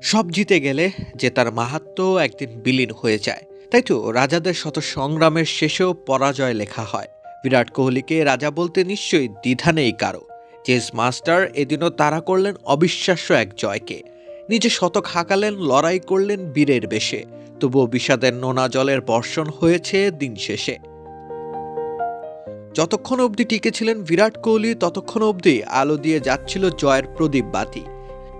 সব জিতে গেলে জেতার মাহাত্ম্য একদিন বিলীন হয়ে যায়। তাই তো রাজাদের শত সংগ্রামের শেষেও পরাজয় লেখা হয়। বিরাট কোহলিকে রাজা বলতে নিশ্চয়ই দ্বিধা নেই কারো। চেস মাস্টার এদিনও তাড়া করলেন অবিশ্বাস্য এক জয়কে। নিজে শতক হাঁকালেন, লড়াই করলেন বীরের বেশে। তবুও বিষাদের নোনা জলের বর্ষণ হয়েছে দিন শেষে। যতক্ষণ অবধি টিকেছিলেন বিরাট কোহলি, ততক্ষণ অবধি আলো দিয়ে যাচ্ছিল জয়ের প্রদীপ বাতি।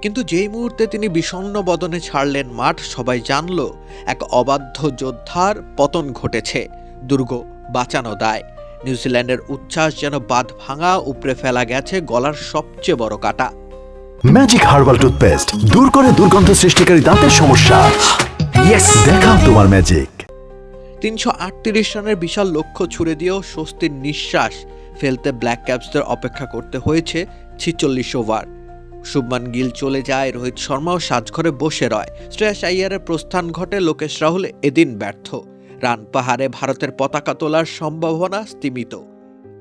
কিন্তু যেই মুহূর্তে তিনি বিষণ্ণ বদনে ছাড়লেন মাঠ, সবাই জানল এক অবাধ্য যোদ্ধার পতন ঘটেছে। দুর্গ বাঁচানো দায়। নিউজিল্যান্ডের উচ্ছ্বাস যেন বাঁধ ভাঙা, উপড়ে ফেলা গেছে গলার সবচেয়ে বড় কাটা। ম্যাজিক হার্বাল টুথপেস্ট দূর করে দুর্গন্ধ সৃষ্টিকারী দাঁতের সমস্যা। ইয়েস, দেখাও তোমার ম্যাজিক। 338 রানের বিশাল লক্ষ্য ছুড়ে দিয়েও স্বস্তির নিঃশ্বাস ফেলতে ব্ল্যাক ক্যাপসদের অপেক্ষা করতে হয়েছে 46 ওভার। শুভমান গিল চলে যায়, রোহিত শর্মাও সাজঘরে বসে রয়। শ্রেয়াস আইয়ারের প্রস্থান ঘটে, লোকেশ রাহুল এদিন ব্যর্থ। রান পাহাড়ে ভারতের পতাকা তোলার সম্ভাবনা স্তিমিত।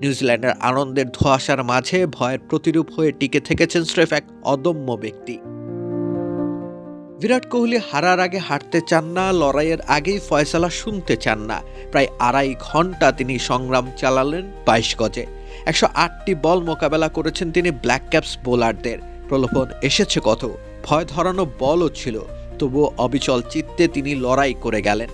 নিউজিল্যান্ডের আনন্দের ধোঁয়াশার মাঝে ভয়ের প্রতিরূপ হয়ে টিকে থেকেছেন স্রেফ এক অদম্য ব্যক্তি। বিরাট কোহলি হারার আগে হারতে চান না, লড়াইয়ের আগেই ফয়সালা শুনতে চান না। প্রায় 2.5 ঘন্টা তিনি সংগ্রাম চালালেন 22 গজে। 108টি বল মোকাবেলা করেছেন তিনি ব্ল্যাক ক্যাপস বোলারদের। প্রলোভন এসেছে কত, ভয় ধরানো বলও ছিল, তবুও অবিচল চিত্তে তিনি লড়াই করে গেলেন।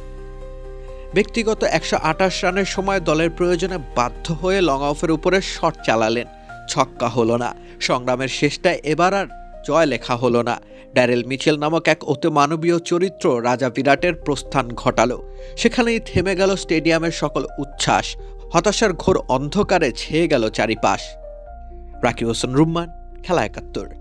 ব্যক্তিগত 128 রানের সময় দলের প্রয়োজনে বাধ্য হয়ে লং অফের উপরে শট চালালেন। ছক্কা হলো না। সংগ্রামের শেষটায় এবার আর জয় লেখা হলো না। ড্যারেল মিচেল নামক এক অতি মানবীয় চরিত্র রাজা বিরাটের প্রস্থান ঘটালো। সেখানেই থেমে গেল স্টেডিয়ামের সকল উচ্ছ্বাস। হতাশার ঘোর অন্ধকারে ছেয়ে গেল চারিপাশ। রাকিব হোসেন রুম্মান, খেলা 71।